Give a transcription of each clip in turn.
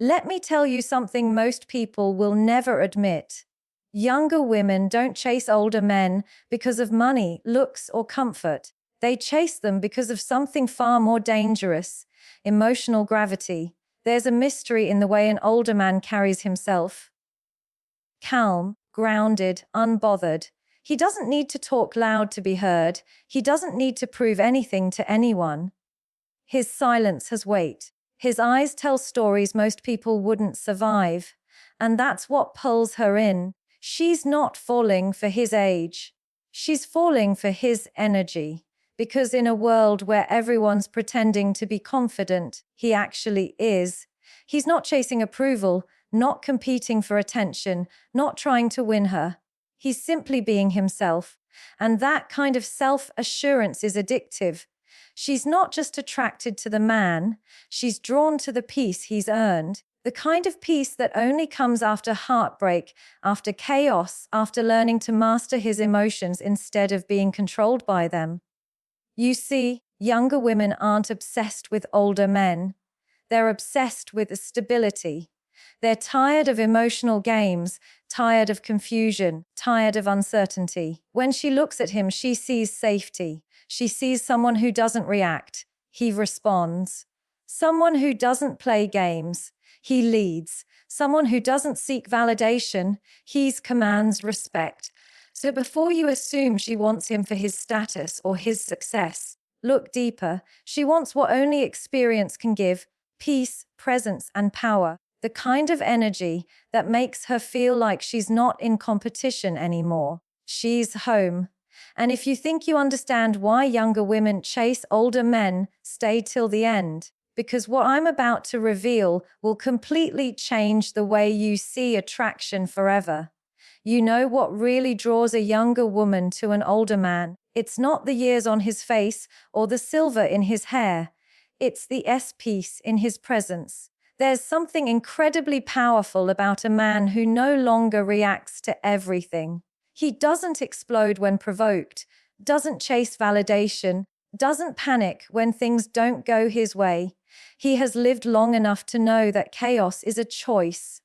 Let me tell you something most people will never admit. Younger women don't chase older men because of money, looks, or comfort. They chase them because of something far more dangerous: emotional gravity. There's a mystery in the way an older man carries himself. Calm, grounded, unbothered. He doesn't need to talk loud to be heard. He doesn't need to prove anything to anyone. His silence has weight. His eyes tell stories most people wouldn't survive. And that's what pulls her in. She's not falling for his age. She's falling for his energy. Because in a world where everyone's pretending to be confident, he actually is. He's not chasing approval, not competing for attention, not trying to win her. He's simply being himself. And that kind of self-assurance is addictive. She's not just attracted to the man, she's drawn to the peace he's earned, the kind of peace that only comes after heartbreak, after chaos, after learning to master his emotions instead of being controlled by them. You see, younger women aren't obsessed with older men. They're obsessed with stability. They're tired of emotional games, tired of confusion, tired of uncertainty. When she looks at him, she sees safety. She sees someone who doesn't react. He responds. Someone who doesn't play games. He leads. Someone who doesn't seek validation. He commands respect. So before you assume she wants him for his status or his success, look deeper. She wants what only experience can give: peace, presence, and power. The kind of energy that makes her feel like she's not in competition anymore. She's home. And if you think you understand why younger women chase older men, stay till the end. Because what I'm about to reveal will completely change the way you see attraction forever. You know what really draws a younger woman to an older man? It's not the years on his face or the silver in his hair. It's the peace in his presence. There's something incredibly powerful about a man who no longer reacts to everything. He doesn't explode when provoked, doesn't chase validation, doesn't panic when things don't go his way. He has lived long enough to know that chaos is a choice.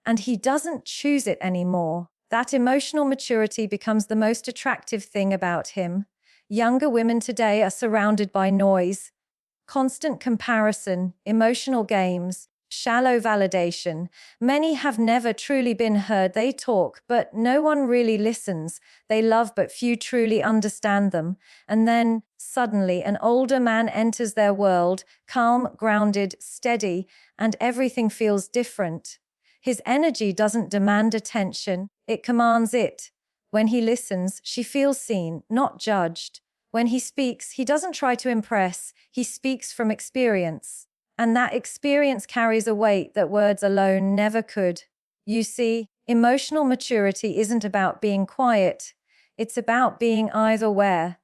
And he doesn't choose it anymore. That emotional maturity becomes the most attractive thing about him. Younger women today are surrounded by noise, constant comparison, emotional games, shallow validation. Many have never truly been heard. They talk, but no one really listens. They love, but few truly understand them. And then, suddenly, an older man enters their world, calm, grounded, steady, and everything feels different. His energy doesn't demand attention, it commands it. When he listens, she feels seen, not judged. When he speaks, he doesn't try to impress, he speaks from experience. And that experience carries a weight that words alone never could. You see, emotional maturity isn't about being quiet. It's about being either-where.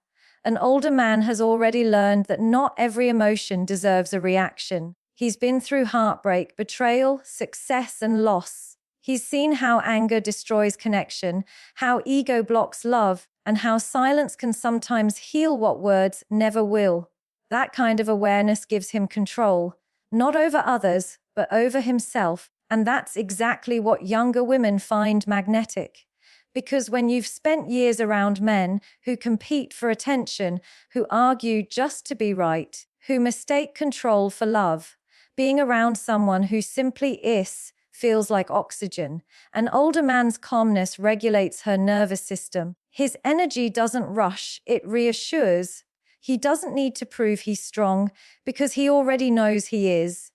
An older man has already learned that not every emotion deserves a reaction. He's been through heartbreak, betrayal, success, and loss. He's seen how anger destroys connection, how ego blocks love, and how silence can sometimes heal what words never will. That kind of awareness gives him control. Not over others, but over himself. And that's exactly what younger women find magnetic. Because when you've spent years around men who compete for attention, who argue just to be right, who mistake control for love, being around someone who simply is feels like oxygen. An older man's calmness regulates her nervous system. His energy doesn't rush, it reassures. He doesn't need to prove he's strong because he already knows he is.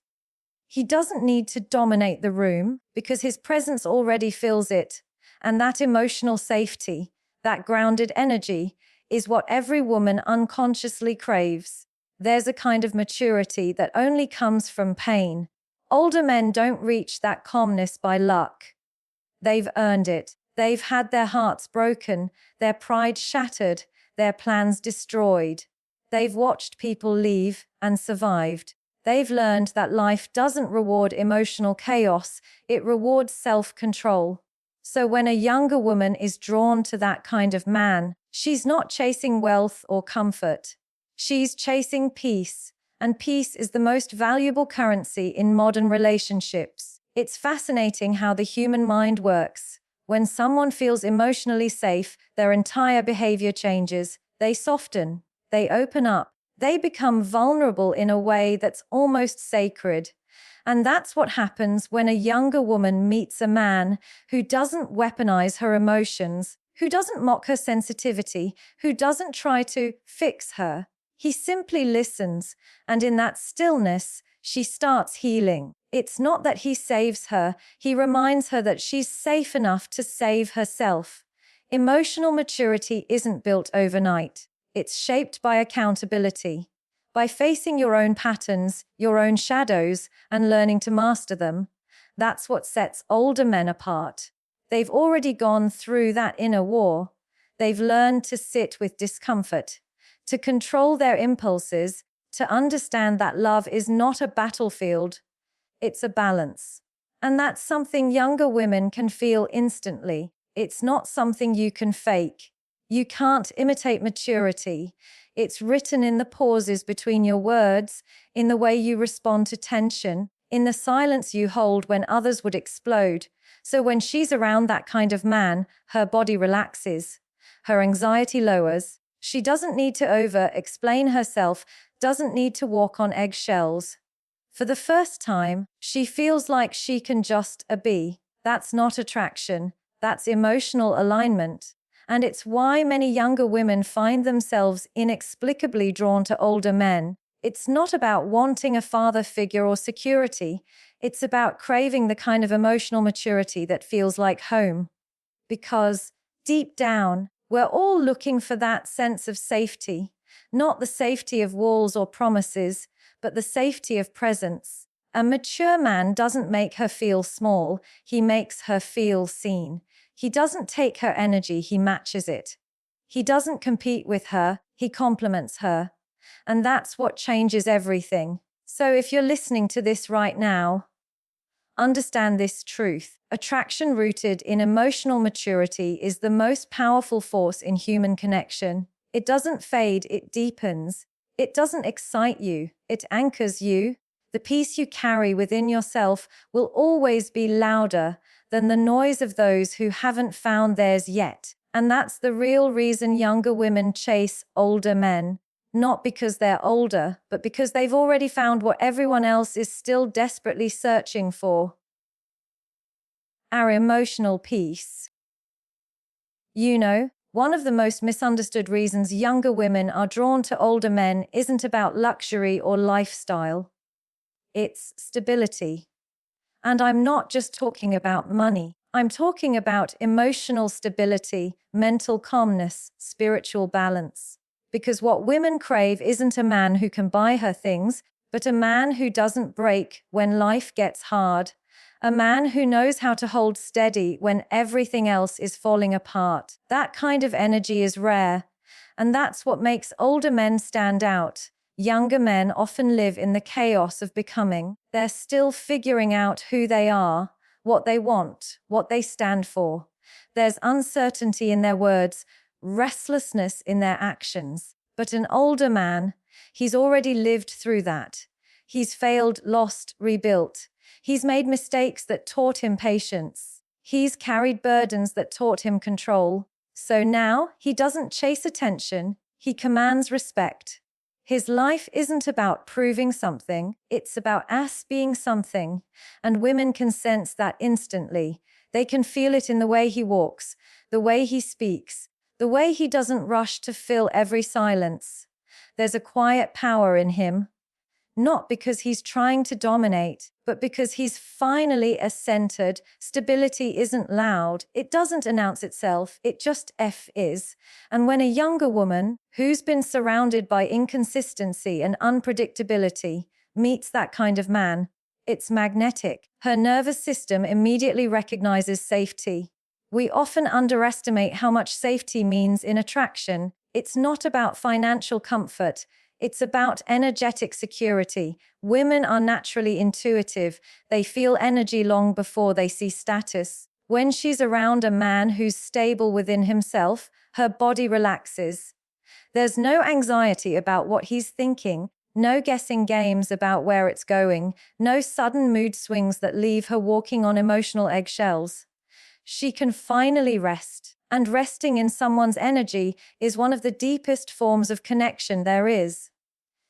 He doesn't need to dominate the room because his presence already fills it. And that emotional safety, that grounded energy, is what every woman unconsciously craves. There's a kind of maturity that only comes from pain. Older men don't reach that calmness by luck. They've earned it. They've had their hearts broken, their pride shattered, their plans destroyed. They've watched people leave and survived. They've learned that life doesn't reward emotional chaos, it rewards self-control. So when a younger woman is drawn to that kind of man, she's not chasing wealth or comfort. She's chasing peace. And peace is the most valuable currency in modern relationships. It's fascinating how the human mind works. When someone feels emotionally safe, their entire behavior changes. They soften, they open up, they become vulnerable in a way that's almost sacred. And that's what happens when a younger woman meets a man who doesn't weaponize her emotions, who doesn't mock her sensitivity, who doesn't try to fix her. He simply listens, and in that stillness, she starts healing. It's not that he saves her, he reminds her that she's safe enough to save herself. Emotional maturity isn't built overnight. It's shaped by accountability. By facing your own patterns, your own shadows, and learning to master them. That's what sets older men apart. They've already gone through that inner war. They've learned to sit with discomfort, to control their impulses, to understand that love is not a battlefield, it's a balance. And that's something younger women can feel instantly. It's not something you can fake. You can't imitate maturity. It's written in the pauses between your words, in the way you respond to tension, in the silence you hold when others would explode. So when she's around that kind of man, her body relaxes, her anxiety lowers. She doesn't need to over-explain herself, doesn't need to walk on eggshells. For the first time, she feels like she can just be. That's not attraction, that's emotional alignment. And it's why many younger women find themselves inexplicably drawn to older men. It's not about wanting a father figure or security. It's about craving the kind of emotional maturity that feels like home. Because, deep down, we're all looking for that sense of safety. Not the safety of walls or promises, but the safety of presence. A mature man doesn't make her feel small, he makes her feel seen. He doesn't take her energy, he matches it. He doesn't compete with her, he complements her. And that's what changes everything. So if you're listening to this right now, understand this truth. Attraction rooted in emotional maturity is the most powerful force in human connection. It doesn't fade, it deepens. It doesn't excite you, it anchors you. The peace you carry within yourself will always be louder than the noise of those who haven't found theirs yet. And that's the real reason younger women chase older men. Not because they're older, but because they've already found what everyone else is still desperately searching for. Our emotional peace. You know, one of the most misunderstood reasons younger women are drawn to older men isn't about luxury or lifestyle. It's stability. And I'm not just talking about money. I'm talking about emotional stability, mental calmness, spiritual balance. Because what women crave isn't a man who can buy her things, but a man who doesn't break when life gets hard. A man who knows how to hold steady when everything else is falling apart. That kind of energy is rare. And that's what makes older men stand out. Younger men often live in the chaos of becoming. They're still figuring out who they are, what they want, what they stand for. There's uncertainty in their words, restlessness in their actions. But an older man, he's already lived through that. He's failed, lost, rebuilt. He's made mistakes that taught him patience. He's carried burdens that taught him control. So now, he doesn't chase attention, he commands respect. His life isn't about proving something, it's about us being something. And women can sense that instantly. They can feel it in the way he walks, the way he speaks, the way he doesn't rush to fill every silence. There's a quiet power in him. Not because he's trying to dominate, but because he's finally centered. Stability isn't loud. It doesn't announce itself. It just is. And when a younger woman, who's been surrounded by inconsistency and unpredictability, meets that kind of man, it's magnetic. Her nervous system immediately recognizes safety. We often underestimate how much safety means in attraction. It's not about financial comfort. It's about energetic security. Women are naturally intuitive. They feel energy long before they see status. When she's around a man who's stable within himself, her body relaxes. There's no anxiety about what he's thinking, No guessing games about where it's going, no sudden mood swings that leave her walking on emotional eggshells. She can finally rest, and resting in someone's energy is one of the deepest forms of connection there is.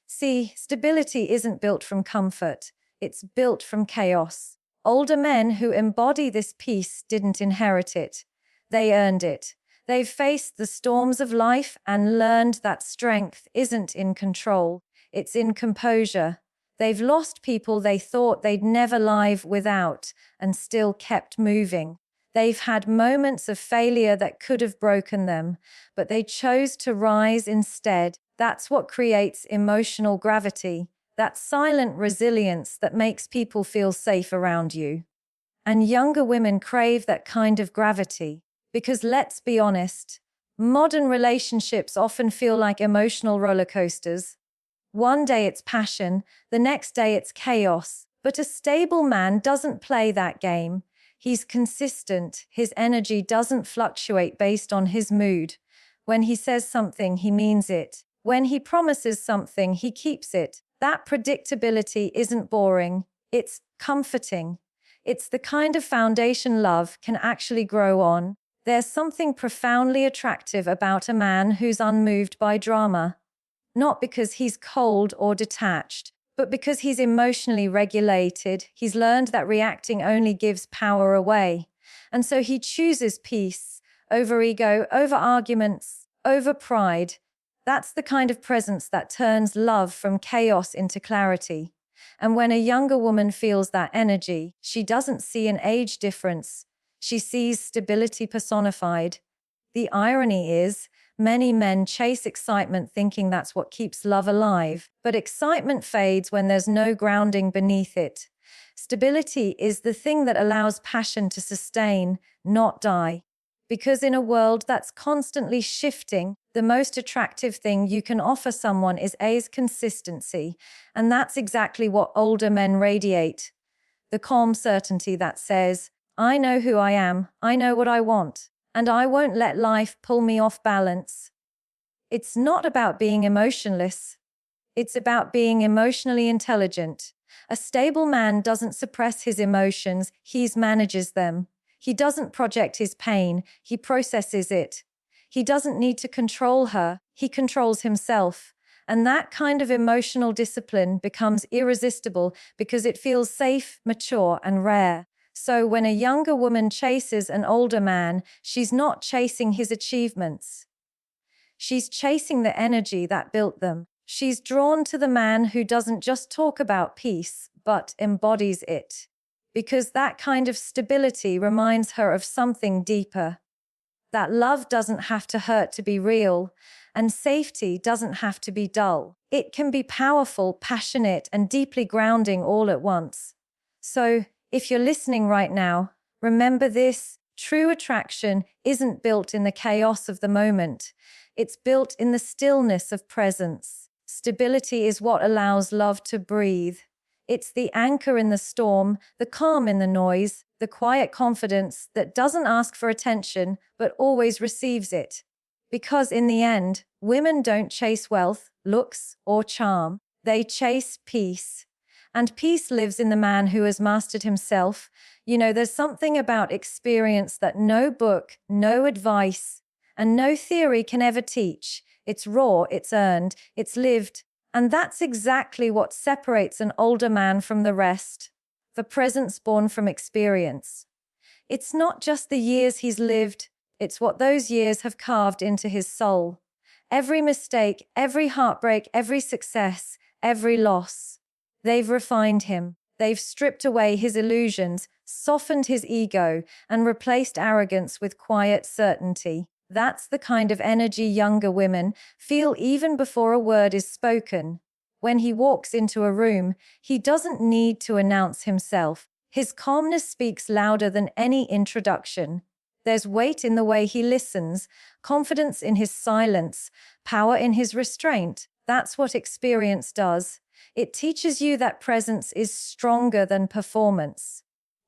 See, stability isn't built from comfort, it's built from chaos. Older men who embody this peace didn't inherit it. They earned it. They've faced the storms of life and learned that strength isn't in control, it's in composure. They've lost people they thought they'd never live without and still kept moving. They've had moments of failure that could have broken them, but they chose to rise instead. That's what creates emotional gravity, that silent resilience that makes people feel safe around you. And younger women crave that kind of gravity, because let's be honest, modern relationships often feel like emotional roller coasters. One day it's passion, the next day it's chaos, but a stable man doesn't play that game. He's consistent, his energy doesn't fluctuate based on his mood. When he says something, he means it. When he promises something, he keeps it. That predictability isn't boring, it's comforting. It's the kind of foundation love can actually grow on. There's something profoundly attractive about a man who's unmoved by drama. Not because he's cold or detached, but because he's emotionally regulated. He's learned that reacting only gives power away. And so he chooses peace over ego, over arguments, over pride. That's the kind of presence that turns love from chaos into clarity. And when a younger woman feels that energy, she doesn't see an age difference. She sees stability personified. The irony is, many men chase excitement thinking that's what keeps love alive, but excitement fades when there's no grounding beneath it. Stability is the thing that allows passion to sustain, not die. Because in a world that's constantly shifting, the most attractive thing you can offer someone is consistency, and that's exactly what older men radiate. The calm certainty that says, I know who I am, I know what I want, and I won't let life pull me off balance. It's not about being emotionless. It's about being emotionally intelligent. A stable man doesn't suppress his emotions, he manages them. He doesn't project his pain, he processes it. He doesn't need to control her, he controls himself. And that kind of emotional discipline becomes irresistible because it feels safe, mature, and rare. So when a younger woman chases an older man, she's not chasing his achievements. She's chasing the energy that built them. She's drawn to the man who doesn't just talk about peace, but embodies it. Because that kind of stability reminds her of something deeper. That love doesn't have to hurt to be real, and safety doesn't have to be dull. It can be powerful, passionate, and deeply grounding all at once. So, if you're listening right now, remember this: true attraction isn't built in the chaos of the moment. It's built in the stillness of presence. Stability is what allows love to breathe. It's the anchor in the storm, the calm in the noise, the quiet confidence that doesn't ask for attention but always receives it. Because in the end, women don't chase wealth, looks, or charm. They chase peace. And peace lives in the man who has mastered himself. You know, there's something about experience that no book, no advice, and no theory can ever teach. It's raw, it's earned, it's lived. And that's exactly what separates an older man from the rest. The presence born from experience. It's not just the years he's lived, it's what those years have carved into his soul. Every mistake, every heartbreak, every success, every loss. They've refined him. They've stripped away his illusions, softened his ego, and replaced arrogance with quiet certainty. That's the kind of energy younger women feel even before a word is spoken. When he walks into a room, he doesn't need to announce himself. His calmness speaks louder than any introduction. There's weight in the way he listens, confidence in his silence, power in his restraint. That's what experience does. It teaches you that presence is stronger than performance.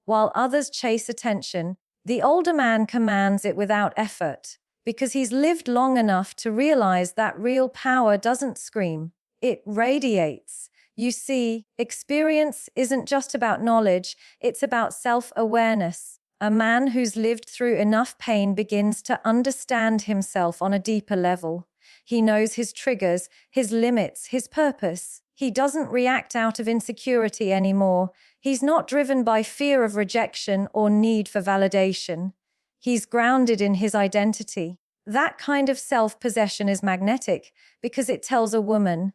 While others chase attention, the older man commands it without effort, because he's lived long enough to realize that real power doesn't scream. It radiates. You see, experience isn't just about knowledge, it's about self-awareness. A man who's lived through enough pain begins to understand himself on a deeper level. He knows his triggers, his limits, his purpose. He doesn't react out of insecurity anymore. He's not driven by fear of rejection or need for validation. He's grounded in his identity. That kind of self-possession is magnetic because it tells a woman,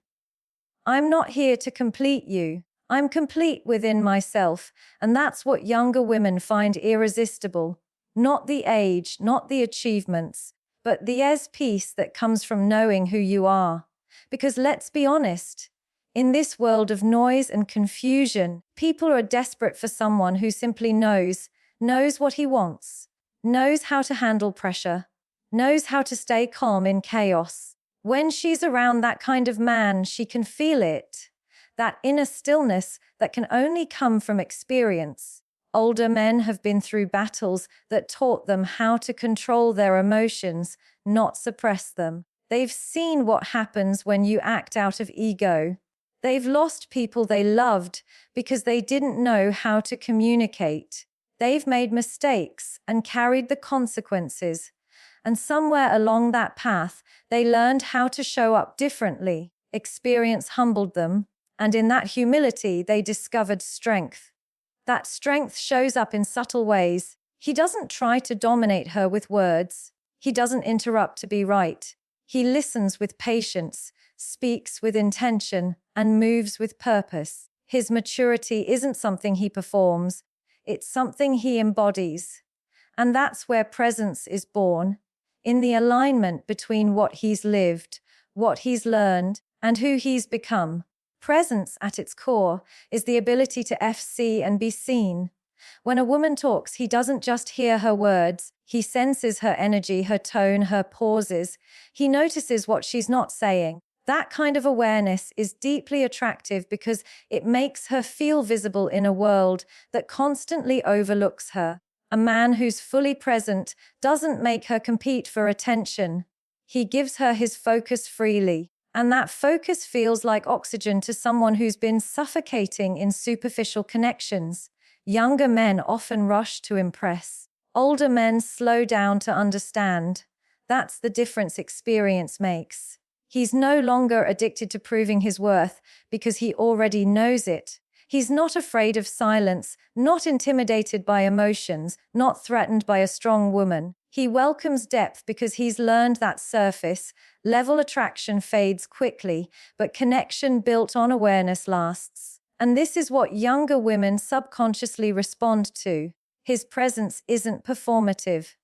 I'm not here to complete you. I'm complete within myself, and that's what younger women find irresistible. Not the age, not the achievements, but the peace that comes from knowing who you are. Because let's be honest, in this world of noise and confusion, people are desperate for someone who simply knows what he wants, knows how to handle pressure, knows how to stay calm in chaos. When she's around that kind of man, she can feel it. That inner stillness that can only come from experience. Older men have been through battles that taught them how to control their emotions, not suppress them. They've seen what happens when you act out of ego. They've lost people they loved because they didn't know how to communicate. They've made mistakes and carried the consequences. And somewhere along that path, they learned how to show up differently. Experience humbled them. And in that humility, they discovered strength. That strength shows up in subtle ways. He doesn't try to dominate her with words. He doesn't interrupt to be right. He listens with patience, speaks with intention, and moves with purpose. His maturity isn't something he performs. It's something he embodies. And that's where presence is born, in the alignment between what he's lived, what he's learned, and who he's become. Presence, at its core, is the ability to see and be seen. When a woman talks, he doesn't just hear her words. He senses her energy, her tone, her pauses. He notices what she's not saying. That kind of awareness is deeply attractive because it makes her feel visible in a world that constantly overlooks her. A man who's fully present doesn't make her compete for attention. He gives her his focus freely. And that focus feels like oxygen to someone who's been suffocating in superficial connections. Younger men often rush to impress. Older men slow down to understand. That's the difference experience makes. He's no longer addicted to proving his worth because he already knows it. He's not afraid of silence, not intimidated by emotions, not threatened by a strong woman. He welcomes depth because he's learned that surface level attraction fades quickly, but connection built on awareness lasts. And this is what younger women subconsciously respond to. His presence isn't performative.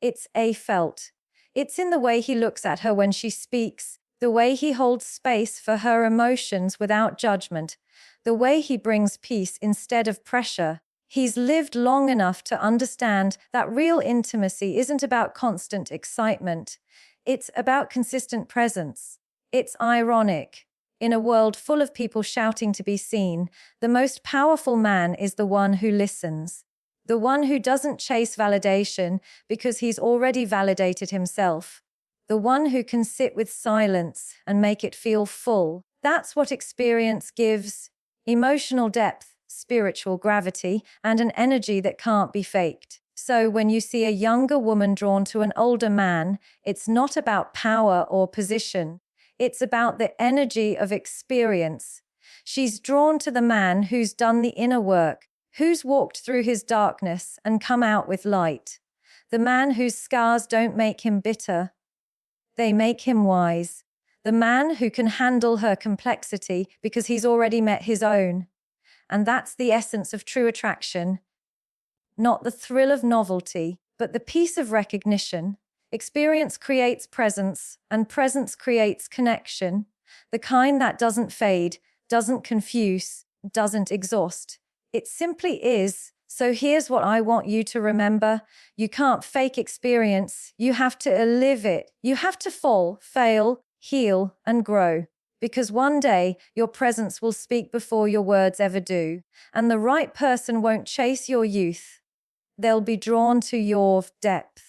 It's felt. It's in the way he looks at her when she speaks, the way he holds space for her emotions without judgment, the way he brings peace instead of pressure. He's lived long enough to understand that real intimacy isn't about constant excitement. It's about consistent presence. It's ironic. In a world full of people shouting to be seen, the most powerful man is the one who listens. The one who doesn't chase validation because he's already validated himself. The one who can sit with silence and make it feel full. That's what experience gives. Emotional depth, spiritual gravity, and an energy that can't be faked. So when you see a younger woman drawn to an older man, it's not about power or position. It's about the energy of experience. She's drawn to the man who's done the inner work, who's walked through his darkness and come out with light. The man whose scars don't make him bitter. They make him wise. The man who can handle her complexity because he's already met his own. And that's the essence of true attraction. Not the thrill of novelty, but the peace of recognition. Experience creates presence, and presence creates connection. The kind that doesn't fade, doesn't confuse, doesn't exhaust. It simply is. So here's what I want you to remember. You can't fake experience. You have to live it. You have to fall, fail, heal, and grow. Because one day, your presence will speak before your words ever do. And the right person won't chase your youth. They'll be drawn to your depth.